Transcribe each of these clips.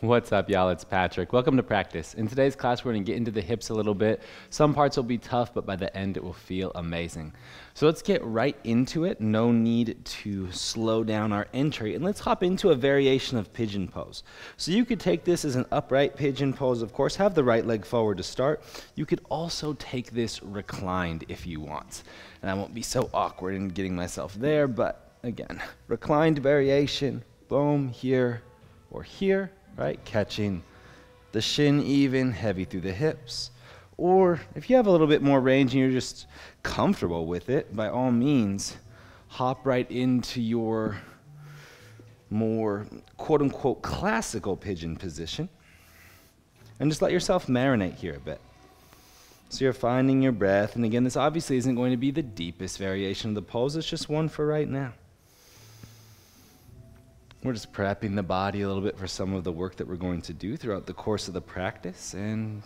What's up, y'all? It's Patrick. Welcome to practice. In today's class, we're going to get into the hips a little bit. Some parts will be tough, but by the end, it will feel amazing. So let's get right into it. No need to slow down our entry. And let's hop into a variation of pigeon pose. So you could take this as an upright pigeon pose, of course. Have the right leg forward to start. You could also take this reclined if you want. And I won't be so awkward in getting myself there, but again, reclined variation. Boom, here or here. Right, catching the shin even, heavy through the hips. Or if you have a little bit more range and you're just comfortable with it, by all means, hop right into your more quote-unquote classical pigeon position and just let yourself marinate here a bit. So you're finding your breath, and again, this obviously isn't going to be the deepest variation of the pose, it's just one for right now. We're just prepping the body a little bit for some of the work that we're going to do throughout the course of the practice. And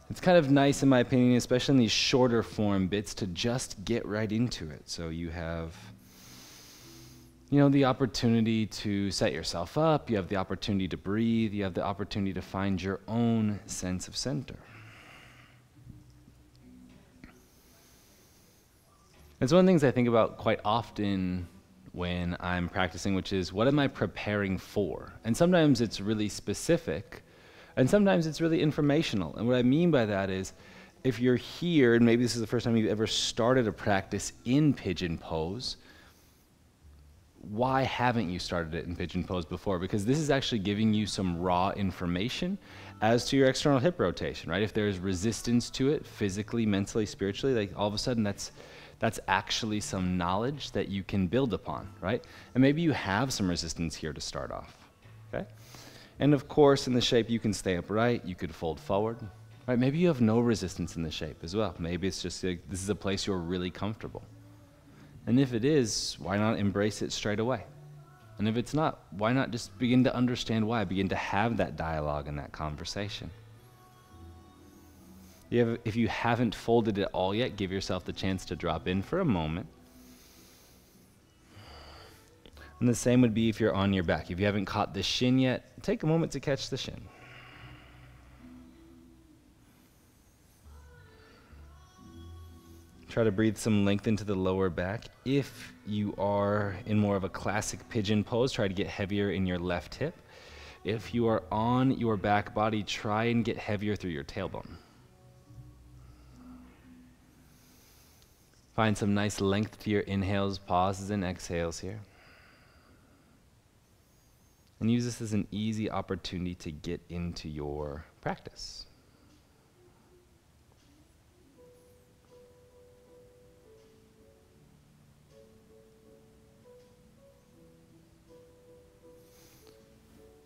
it's kind of nice, in my opinion, especially in these shorter form bits, to just get right into it. So you have, the opportunity to set yourself up. You have the opportunity to breathe. You have the opportunity to find your own sense of center. It's one of the things I think about quite often when I'm practicing, which is, what am I preparing for? And sometimes it's really specific, and sometimes it's really informational. And what I mean by that is, if you're here, and maybe this is the first time you've ever started a practice in pigeon pose, why haven't you started it in pigeon pose before? Because this is actually giving you some raw information as to your external hip rotation, right? If there's resistance to it, physically, mentally, spiritually, like all of a sudden that's actually some knowledge that you can build upon, right? And maybe you have some resistance here to start off, okay? And of course, in the shape, you can stay upright, you could fold forward, right? Maybe you have no resistance in the shape as well. Maybe it's just like, this is a place you're really comfortable. And if it is, why not embrace it straight away? And if it's not, why not just begin to understand why? Begin to have that dialogue and that conversation. If you haven't folded it all yet, give yourself the chance to drop in for a moment. And the same would be if you're on your back. If you haven't caught the shin yet, take a moment to catch the shin. Try to breathe some length into the lower back. If you are in more of a classic pigeon pose, try to get heavier in your left hip. If you are on your back body, try and get heavier through your tailbone. Find some nice length to your inhales, pauses, and exhales here. And use this as an easy opportunity to get into your practice.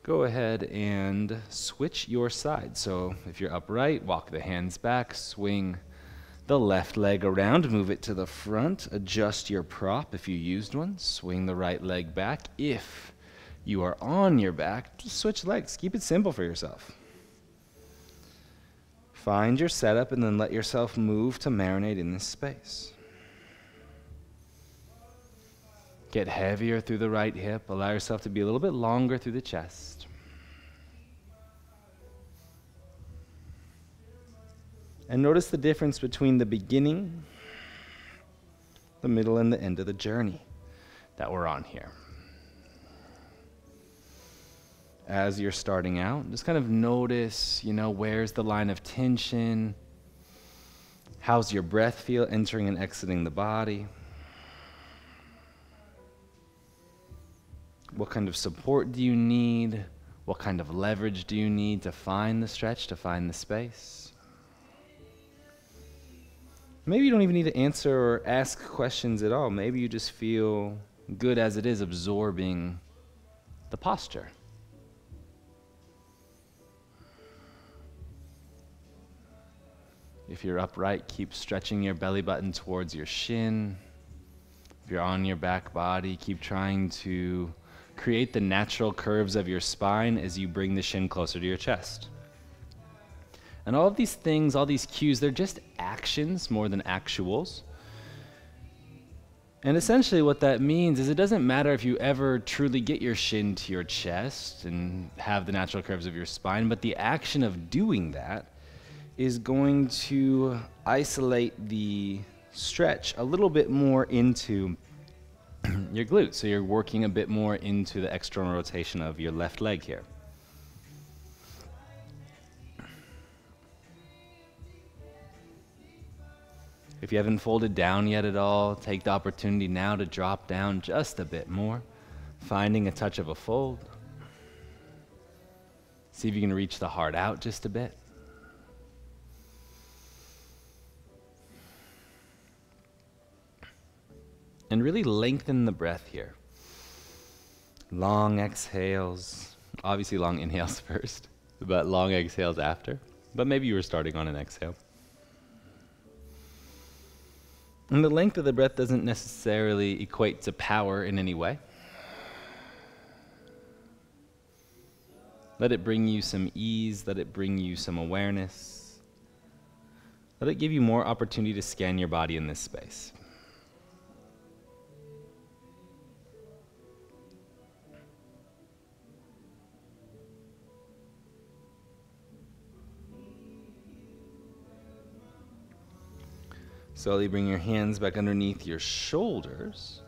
Go ahead and switch your side. So if you're upright, walk the hands back, swing the left leg around, move it to the front, adjust your prop if you used one, swing the right leg back. If you are on your back, just switch legs. Keep it simple for yourself. Find your setup and then let yourself move to marinate in this space. Get heavier through the right hip. Allow yourself to be a little bit longer through the chest. And notice the difference between the beginning, the middle, and the end of the journey that we're on here. As you're starting out, just kind of notice, where's the line of tension? How's your breath feel entering and exiting the body? What kind of support do you need? What kind of leverage do you need to find the stretch, to find the space? Maybe you don't even need to answer or ask questions at all. Maybe you just feel good as it is, absorbing the posture. If you're upright, keep stretching your belly button towards your shin. If you're on your back body, keep trying to create the natural curves of your spine as you bring the shin closer to your chest. And all of these things, all these cues, they're just actions more than actuals. And essentially what that means is it doesn't matter if you ever truly get your shin to your chest and have the natural curves of your spine, but the action of doing that is going to isolate the stretch a little bit more into your glutes. So you're working a bit more into the external rotation of your left leg here. If you haven't folded down yet at all, take the opportunity now to drop down just a bit more, finding a touch of a fold. See if you can reach the heart out just a bit. And really lengthen the breath here. Long exhales, obviously long inhales first, but long exhales after. But maybe you were starting on an exhale. And the length of the breath doesn't necessarily equate to power in any way. Let it bring you some ease, let it bring you some awareness. Let it give you more opportunity to scan your body in this space. Slowly bring your hands back underneath your shoulders.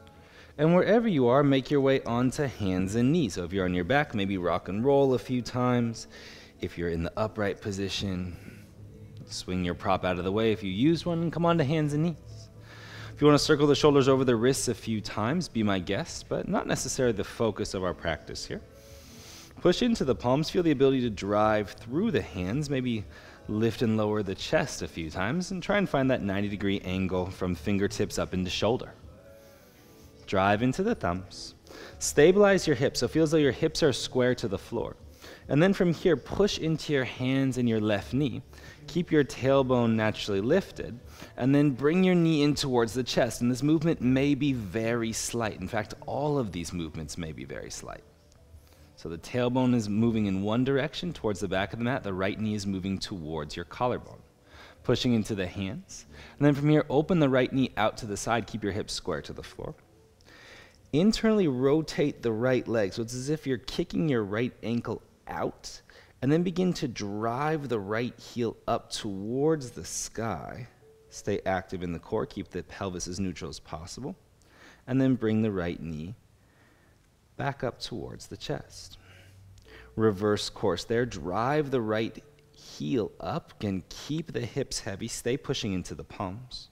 And wherever you are, make your way onto hands and knees. So if you're on your back, maybe rock and roll a few times. If you're in the upright position, swing your prop out of the way if you use one, and come onto hands and knees. If you want to circle the shoulders over the wrists a few times, be my guest, but not necessarily the focus of our practice here. Push into the palms, feel the ability to drive through the hands, maybe lift and lower the chest a few times, and try and find that 90-degree angle from fingertips up into shoulder. Drive into the thumbs. Stabilize your hips, so it feels like your hips are square to the floor. And then from here, push into your hands and your left knee. Keep your tailbone naturally lifted, and then bring your knee in towards the chest. And this movement may be very slight. In fact, all of these movements may be very slight. So the tailbone is moving in one direction towards the back of the mat. The right knee is moving towards your collarbone. Pushing into the hands. And then from here, open the right knee out to the side. Keep your hips square to the floor. Internally rotate the right leg. So it's as if you're kicking your right ankle out. And then begin to drive the right heel up towards the sky. Stay active in the core. Keep the pelvis as neutral as possible. And then bring the right knee back up towards the chest. Reverse course there. Drive the right heel up. Again, keep the hips heavy. Stay pushing into the palms.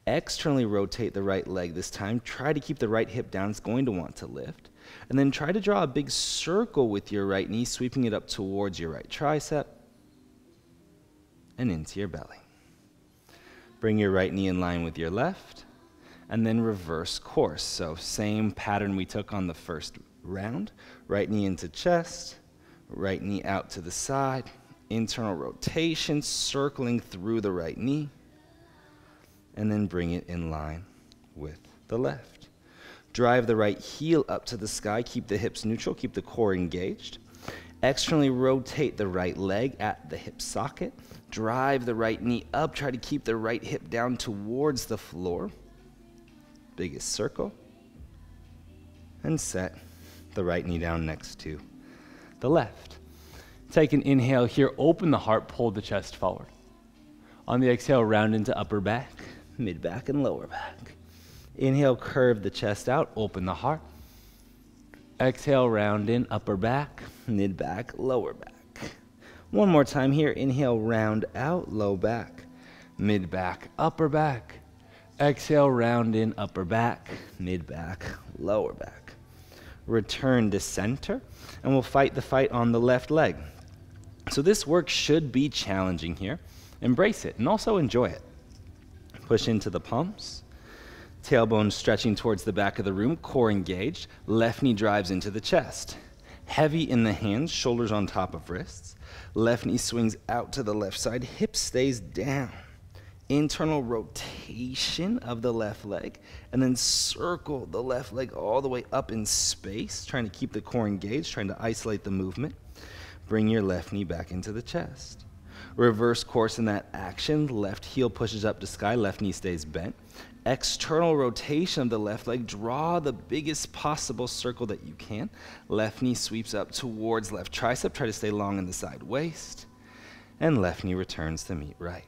Externally rotate the right leg this time. Try to keep the right hip down. It's going to want to lift. And then try to draw a big circle with your right knee, sweeping it up towards your right tricep and into your belly. Bring your right knee in line with your left. And then reverse course. So same pattern we took on the first round. Right knee into chest, right knee out to the side, internal rotation, circling through the right knee, and then bring it in line with the left. Drive the right heel up to the sky, keep the hips neutral, keep the core engaged. Externally rotate the right leg at the hip socket. Drive the right knee up, try to keep the right hip down towards the floor. Biggest circle, and set the right knee down next to the left. Take an inhale here, open the heart, pull the chest forward. On the exhale, round into upper back, mid back, and lower back. Inhale, curve the chest out, open the heart. Exhale, round in, upper back, mid back, lower back. One more time here, inhale, round out, low back, mid back, upper back. Exhale, round in, upper back, mid back, lower back. Return to center, and we'll fight the fight on the left leg. So this work should be challenging here. Embrace it, and also enjoy it. Push into the palms. Tailbone stretching towards the back of the room, core engaged. Left knee drives into the chest. Heavy in the hands, shoulders on top of wrists. Left knee swings out to the left side, hip stays down. Internal rotation of the left leg, and then circle the left leg all the way up in space, trying to keep the core engaged, trying to isolate the movement. Bring your left knee back into the chest. Reverse course in that action. Left heel pushes up to sky, left knee stays bent. External rotation of the left leg. Draw the biggest possible circle that you can. Left knee sweeps up towards left tricep. Try to stay long in the side waist. And left knee returns to meet right.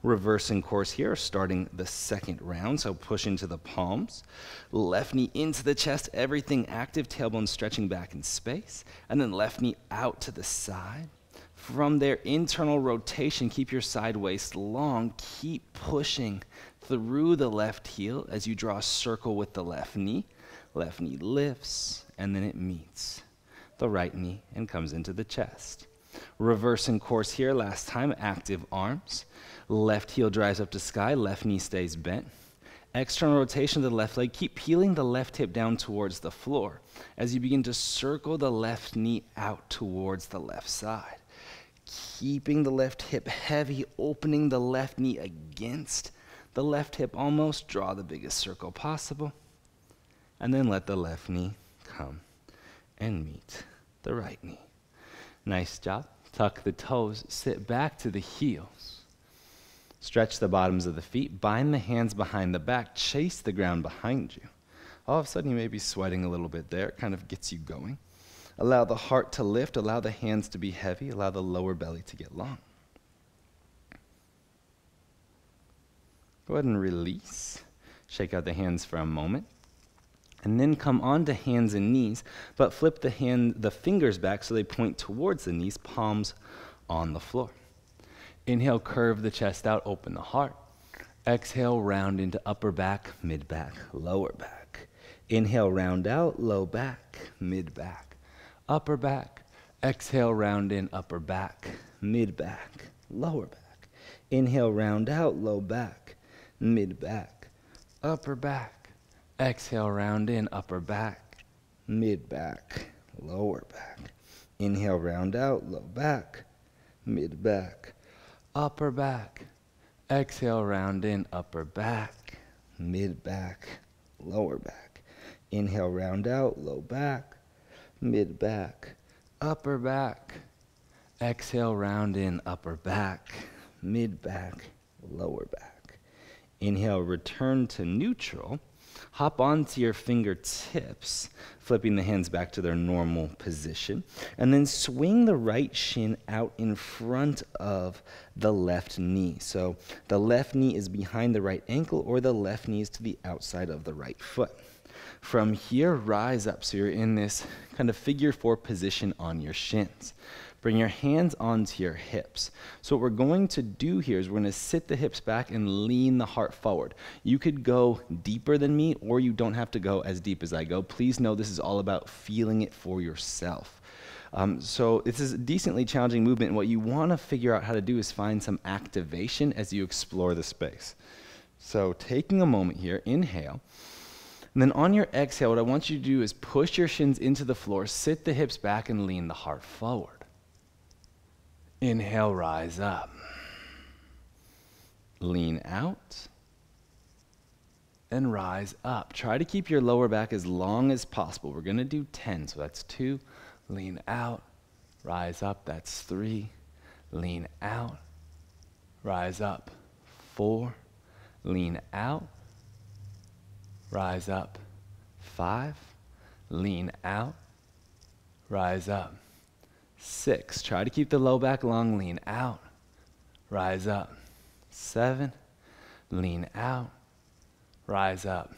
Reversing course here, starting the second round. So push into the palms. Left knee into the chest, everything active, tailbone stretching back in space. And then left knee out to the side. From there, internal rotation, keep your side waist long. Keep pushing through the left heel as you draw a circle with the left knee. Left knee lifts, and then it meets the right knee and comes into the chest. Reversing course here, last time, active arms. Left heel drives up to sky, left knee stays bent. External rotation of the left leg. Keep peeling the left hip down towards the floor as you begin to circle the left knee out towards the left side. Keeping the left hip heavy, opening the left knee against the left hip almost. Draw the biggest circle possible. And then let the left knee come and meet the right knee. Nice job. Tuck the toes, sit back to the heels. Stretch the bottoms of the feet, bind the hands behind the back, chase the ground behind you. All of a sudden you may be sweating a little bit there. It kind of gets you going. Allow the heart to lift, allow the hands to be heavy, allow the lower belly to get long. Go ahead and release. Shake out the hands for a moment. And then come onto hands and knees, but flip the fingers back so they point towards the knees, palms on the floor. Inhale, curve the chest out, open the heart. Exhale, round into upper back, mid back, lower back. Inhale, round out, low back, mid back, upper back. Exhale, round in, upper back, mid back, lower back. Inhale, round out, low back, mid back, upper back. Exhale, round in, upper back, mid back, lower back. Inhale, round out, low back, mid back, upper back. Exhale, round in, upper back, mid back, lower back. Inhale, round out, low back, mid back, upper back. Exhale, round in, upper back, mid back, lower back. Inhale, return to neutral. Hop onto your fingertips, flipping the hands back to their normal position, and then swing the right shin out in front of the left knee. So the left knee is behind the right ankle, or the left knee is to the outside of the right foot. From here, rise up. So you're in this kind of figure four position on your shins. Bring your hands onto your hips. So what we're going to do here is we're going to sit the hips back and lean the heart forward. You could go deeper than me, or you don't have to go as deep as I go. Please know this is all about feeling it for yourself. So this is a decently challenging movement, and what you want to figure out how to do is find some activation as you explore the space. So taking a moment here, inhale. And then on your exhale, what I want you to do is push your shins into the floor, sit the hips back, and lean the heart forward. Inhale, rise up. Lean out and rise up. Try to keep your lower back as long as possible. We're going to do 10, so that's 2. Lean out, rise up, that's 3. Lean out, rise up, 4. Lean out, rise up, 5. Lean out, rise up, 6. Try to keep the low back long. Lean out. Rise up. 7. Lean out. Rise up.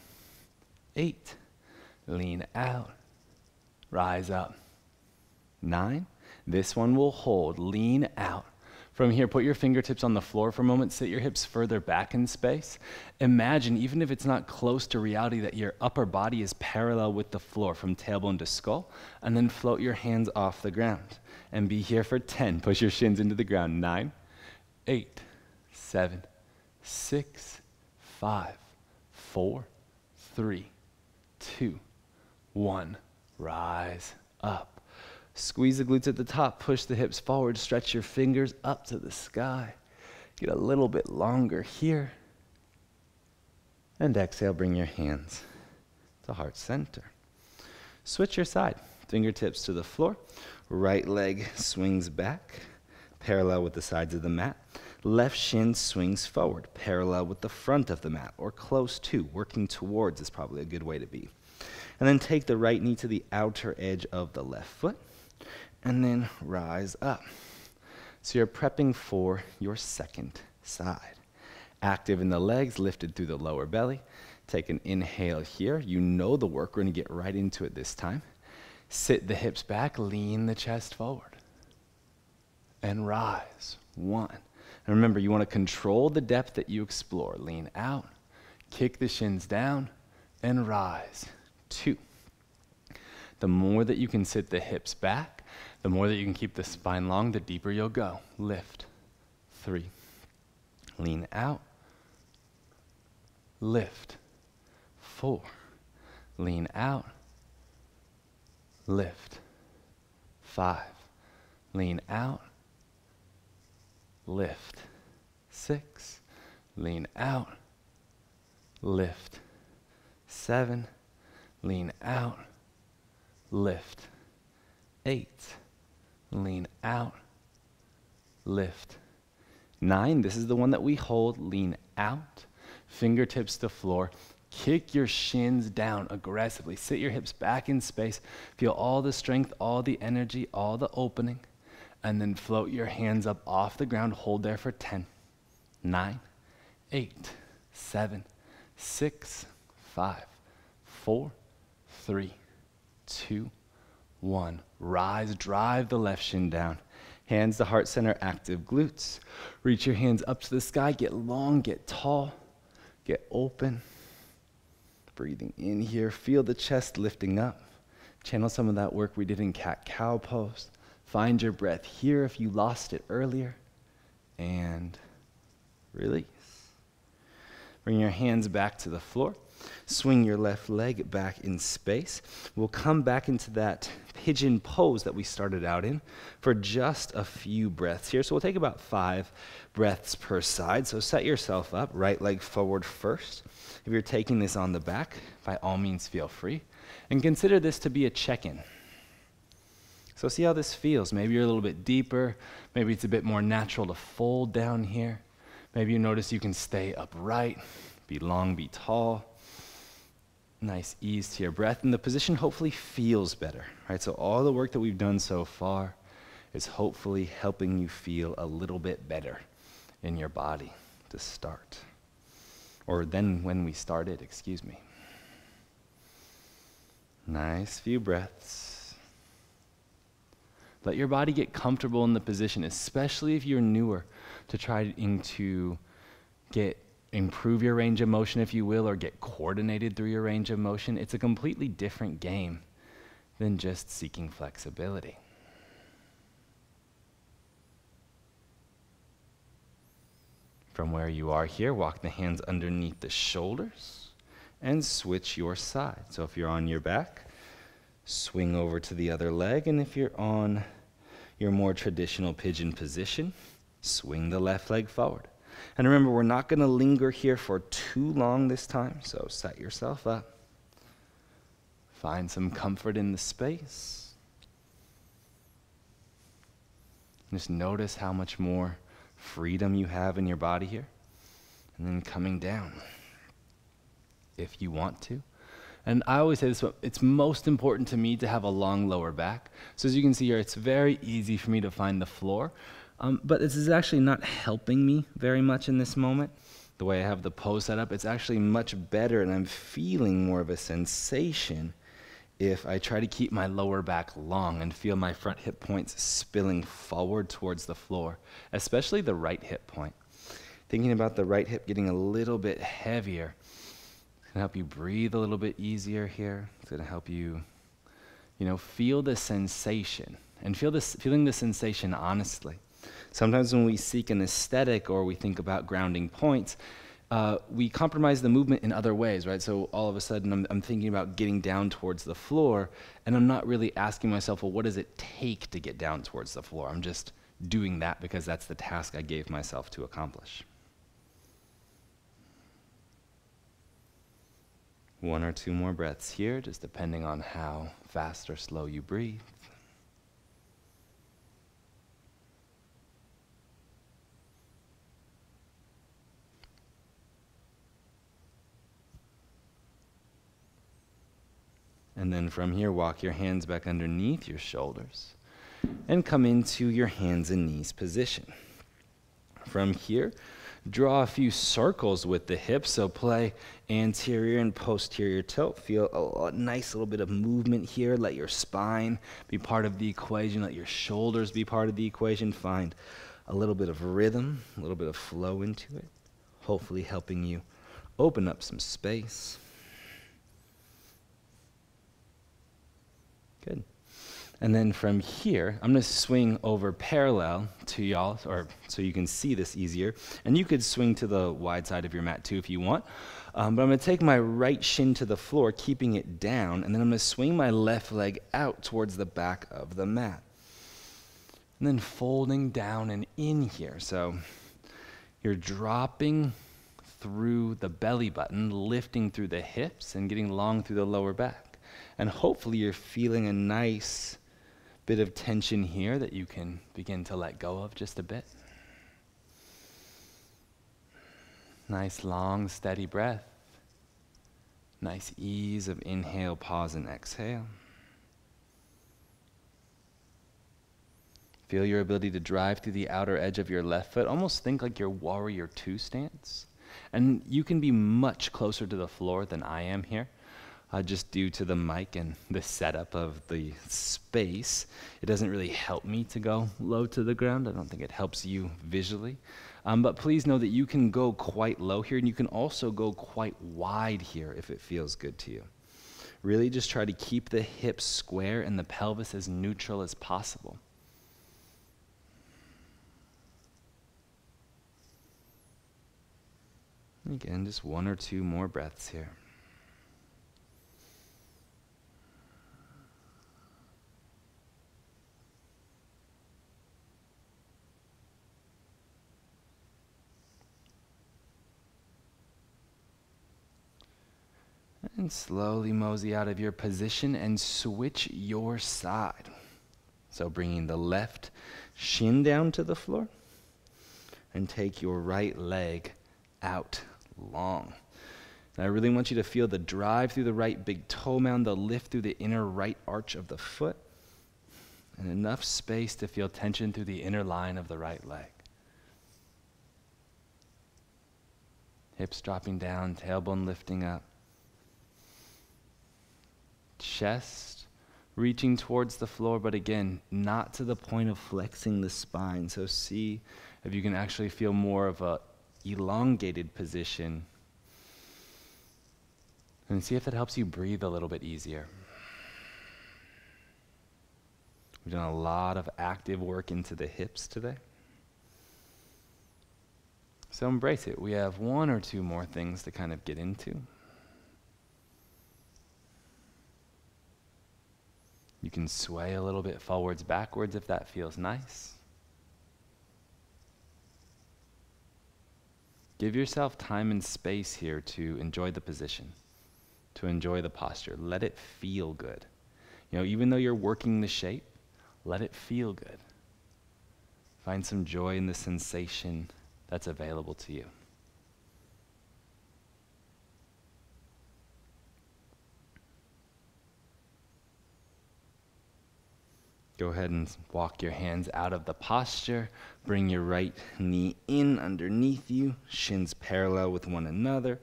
8. Lean out. Rise up. 9. This one will hold. Lean out. From here, put your fingertips on the floor for a moment. Sit your hips further back in space. Imagine, even if it's not close to reality, that your upper body is parallel with the floor from tailbone to skull, and then float your hands off the ground. And be here for 10. Push your shins into the ground. 9, 8, 7, 6, 5, 4, 3, 2, 1. Rise up. Squeeze the glutes at the top, push the hips forward, stretch your fingers up to the sky. Get a little bit longer here. And exhale, bring your hands to heart center. Switch your side, fingertips to the floor. Right leg swings back. parallel with the sides of the mat. Left shin swings forward, parallel with the front of the mat, or close to, working towards is probably a good way to be. And then take the right knee to the outer edge of the left foot, and then rise up. So you're prepping for your second side. Active in the legs, lifted through the lower belly. Take an inhale here. You know the work. We're going to get right into it this time. Sit the hips back, lean the chest forward. And rise. 1. And remember, you want to control the depth that you explore. Lean out, kick the shins down, and rise. 2. The more that you can sit the hips back, the more that you can keep the spine long, the deeper you'll go. Lift. 3. Lean out. Lift. 4. Lean out. Lift. 5. Lean out. Lift. 6. Lean out. Lift. 7. Lean out. Lift. 8. Lean out. Lift. 9. This is the one that we hold. Lean out. Fingertips to floor. Kick your shins down aggressively. Sit your hips back in space. Feel all the strength, all the energy, all the opening. And then float your hands up off the ground. Hold there for 10, 9, 8, 7, 6, 5, 4, 3, 2, 1. Rise, drive the left shin down. Hands to heart center, active glutes. Reach your hands up to the sky. Get long, get tall, get open. Breathing in here. Feel the chest lifting up. Channel some of that work we did in cat-cow pose. Find your breath here if you lost it earlier. And release. Bring your hands back to the floor. Swing your left leg back in space. We'll come back into that pigeon pose that we started out in for just a few breaths here. So we'll take about 5 breaths per side. So set yourself up, right leg forward first. If you're taking this on the back, by all means feel free. And consider this to be a check-in. So see how this feels. Maybe you're a little bit deeper. Maybe it's a bit more natural to fold down here. Maybe you notice you can stay upright, be long, be tall. Nice ease to your breath. And the position hopefully feels better, right? So all the work that we've done so far is hopefully helping you feel a little bit better in your body to start. Or then when we started, excuse me. Nice few breaths. Let your body get comfortable in the position, especially if you're newer, to trying to improve your range of motion, if you will, or get coordinated through your range of motion. It's a completely different game than just seeking flexibility. From where you are here, walk the hands underneath the shoulders and switch your side. So if you're on your back, swing over to the other leg, and if you're on your more traditional pigeon position, swing the left leg forward. And remember, we're not going to linger here for too long this time, so set yourself up. Find some comfort in the space. Just notice how much more freedom you have in your body here. And then coming down, if you want to. And I always say this, but it's most important to me to have a long lower back. So as you can see here, it's very easy for me to find the floor. But this is actually not helping me very much in this moment. The way I have the pose set up, it's actually much better, and I'm feeling more of a sensation if I try to keep my lower back long and feel my front hip points spilling forward towards the floor, especially the right hip point. Thinking about the right hip getting a little bit heavier. It's going to help you breathe a little bit easier here. It's going to help you, feel the sensation and feeling the sensation honestly. Sometimes when we seek an aesthetic or we think about grounding points, we compromise the movement in other ways, right? So all of a sudden I'm thinking about getting down towards the floor, and I'm not really asking myself, well, what does it take to get down towards the floor? I'm just doing that because that's the task I gave myself to accomplish. 1 or 2 more breaths here, just depending on how fast or slow you breathe. And then from here, walk your hands back underneath your shoulders and come into your hands and knees position. From here, draw a few circles with the hips, so play anterior and posterior tilt. Feel a nice little bit of movement here. Let your spine be part of the equation. Let your shoulders be part of the equation. Find a little bit of rhythm, a little bit of flow into it, hopefully helping you open up some space. Good. And then from here, I'm going to swing over parallel to y'all, or so you can see this easier. And you could swing to the wide side of your mat too if you want. But I'm going to take my right shin to the floor, keeping it down, and then I'm going to swing my left leg out towards the back of the mat. And then folding down and in here. So you're dropping through the belly button, lifting through the hips, and getting long through the lower back. And hopefully you're feeling a nice bit of tension here that you can begin to let go of just a bit. Nice long steady breath. Nice ease of inhale, pause, and exhale. Feel your ability to drive through the outer edge of your left foot. Almost think like your warrior two stance. And you can be much closer to the floor than I am here. Just due to the mic and the setup of the space. It doesn't really help me to go low to the ground. I don't think it helps you visually. But please know that you can go quite low here, and you can also go quite wide here if it feels good to you. Really just try to keep the hips square and the pelvis as neutral as possible. Again, just one or two more breaths here. And slowly mosey out of your position and switch your side. So bringing the left shin down to the floor and take your right leg out long. And I really want you to feel the drive through the right big toe mound, the lift through the inner right arch of the foot, and enough space to feel tension through the inner line of the right leg. Hips dropping down, tailbone lifting up. Chest reaching towards the floor, but again, not to the point of flexing the spine. So see if you can actually feel more of a elongated position. And see if that helps you breathe a little bit easier. We've done a lot of active work into the hips today. So embrace it. We have one or two more things to kind of get into. You can sway a little bit forwards, backwards if that feels nice. Give yourself time and space here to enjoy the position, to enjoy the posture. Let it feel good. You know, even though you're working the shape, let it feel good. Find some joy in the sensation that's available to you. Go ahead and walk your hands out of the posture. Bring your right knee in underneath you, shins parallel with one another.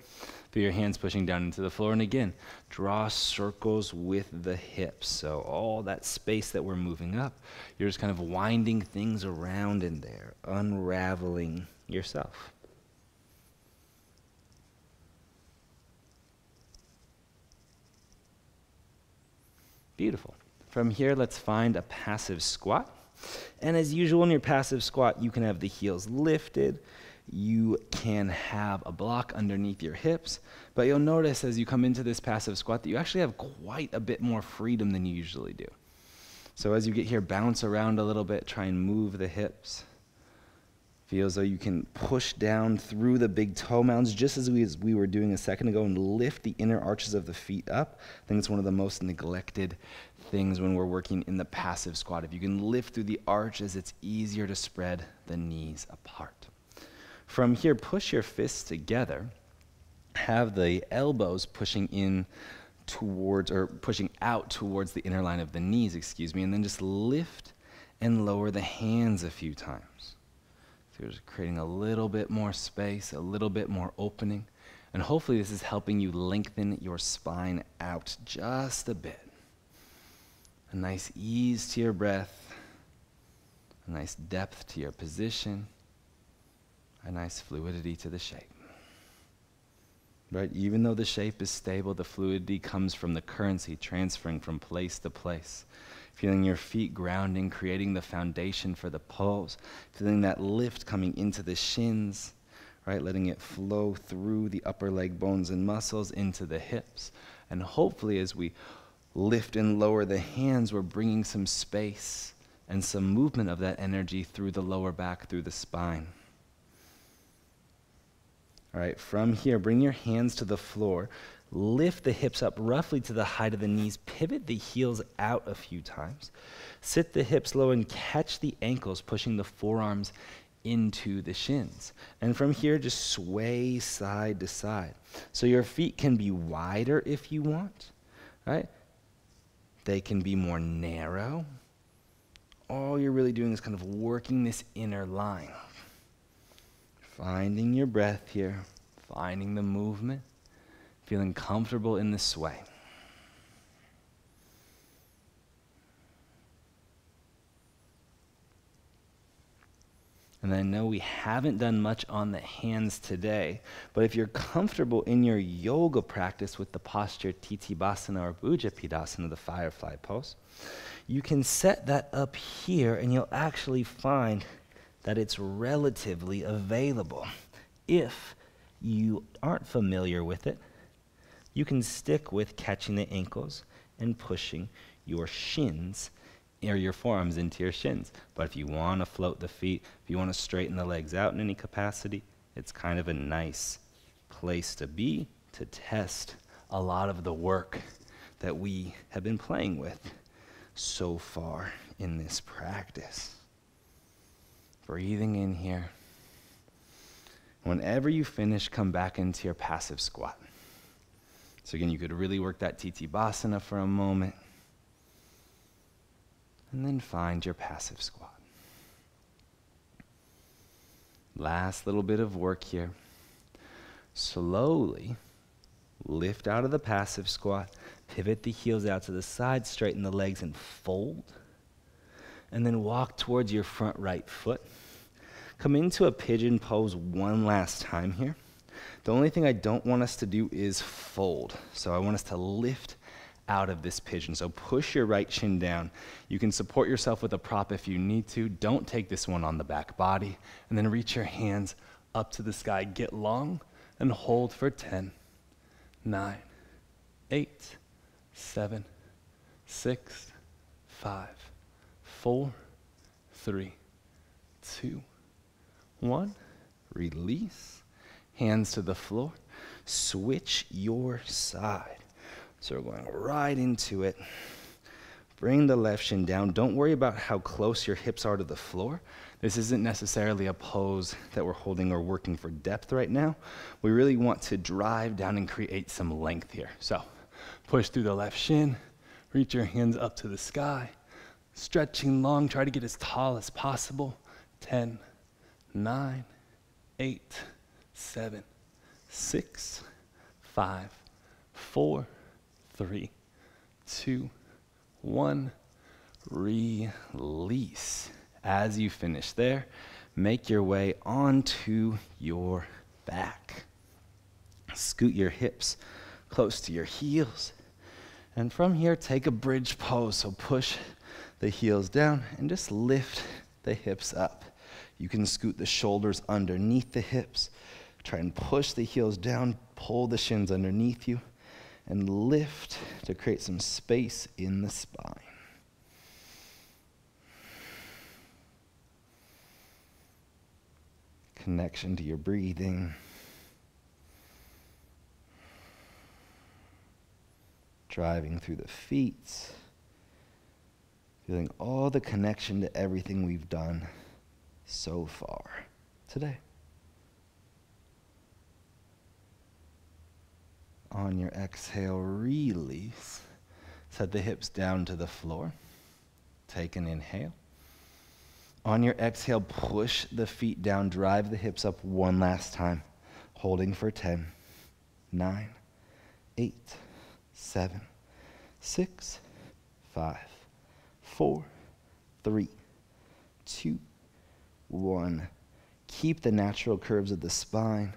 Feel your hands pushing down into the floor. And again, draw circles with the hips. So all that space that we're moving up, you're just kind of winding things around in there, unraveling yourself. Beautiful. From here, let's find a passive squat. And as usual in your passive squat, you can have the heels lifted. You can have a block underneath your hips. But you'll notice as you come into this passive squat that you actually have quite a bit more freedom than you usually do. So as you get here, bounce around a little bit, try and move the hips. Feel as though you can push down through the big toe mounds just as we were doing a second ago and lift the inner arches of the feet up. I think it's one of the most neglected things when we're working in the passive squat. If you can lift through the arches, it's easier to spread the knees apart. From here, push your fists together. Have the elbows pushing in towards, or pushing out towards the inner line of the knees, and then just lift and lower the hands a few times. So you're just creating a little bit more space, a little bit more opening, and hopefully this is helping you lengthen your spine out just a bit. A nice ease to your breath, a nice depth to your position, a nice fluidity to the shape. Right? Even though the shape is stable, the fluidity comes from the currency transferring from place to place. Feeling your feet grounding, creating the foundation for the pose. Feeling that lift coming into the shins, right? Letting it flow through the upper leg bones and muscles into the hips. And hopefully as we lift and lower the hands, we're bringing some space and some movement of that energy through the lower back, through the spine. All right, from here, bring your hands to the floor. Lift the hips up roughly to the height of the knees. Pivot the heels out a few times. Sit the hips low and catch the ankles, pushing the forearms into the shins. And from here, just sway side to side. So your feet can be wider if you want, right? They can be more narrow. All you're really doing is kind of working this inner line. Finding your breath here, finding the movement, feeling comfortable in the sway. And I know we haven't done much on the hands today, but if you're comfortable in your yoga practice with the posture Titibhasana or Bhujapadasana, the firefly pose, you can set that up here and you'll actually find that it's relatively available. If you aren't familiar with it, you can stick with catching the ankles and pushing your shins or your forearms into your shins. But if you want to float the feet, if you want to straighten the legs out in any capacity, it's kind of a nice place to be to test a lot of the work that we have been playing with so far in this practice. Breathing in here. Whenever you finish, come back into your passive squat. So again, you could really work that Titibhasana for a moment. And then find your passive squat. Last little bit of work here. Slowly lift out of the passive squat. Pivot the heels out to the side. Straighten the legs and fold. And then walk towards your front right foot. Come into a pigeon pose one last time here. The only thing I don't want us to do is fold. So I want us to lift out of this pigeon. So push your right shin down. You can support yourself with a prop if you need to. Don't take this one on the back body. And then reach your hands up to the sky. Get long and hold for 10, 9, 8, 7, 6, 5, 4, 3, 2, 1. Release. Hands to the floor. Switch your side. So we're going right into it. Bring the left shin down. Don't worry about how close your hips are to the floor. This isn't necessarily a pose that we're holding or working for depth right now. We really want to drive down and create some length here. So push through the left shin. Reach your hands up to the sky. Stretching long. Try to get as tall as possible. 10, 9, 8, 7, 6, 5, 4, 3, 2, 1. Release. As you finish there, make your way onto your back. Scoot your hips close to your heels. And from here, take a bridge pose. So push the heels down and just lift the hips up. You can scoot the shoulders underneath the hips. Try and push the heels down, pull the shins underneath you, and lift to create some space in the spine. Connection to your breathing. Driving through the feet. Feeling all the connection to everything we've done so far today. On your exhale, release. Set the hips down to the floor. Take an inhale. On your exhale, push the feet down, drive the hips up one last time. Holding for 10, 9, 8, 7, 6, 5, 4, 3, 2, 1. Keep the natural curves of the spine.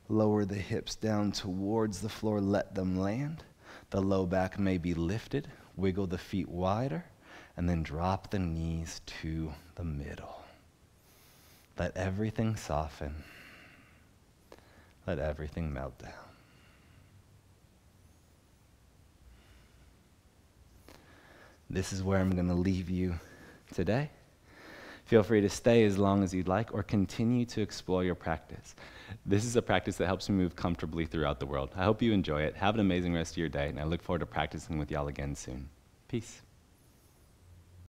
Lower the hips down towards the floor. Let them land. The low back may be lifted. Wiggle the feet wider. And then drop the knees to the middle. Let everything soften. Let everything melt down. This is where I'm going to leave you today. Feel free to stay as long as you'd like or continue to explore your practice. This is a practice that helps you move comfortably throughout the world. I hope you enjoy it. Have an amazing rest of your day, and I look forward to practicing with y'all again soon. Peace.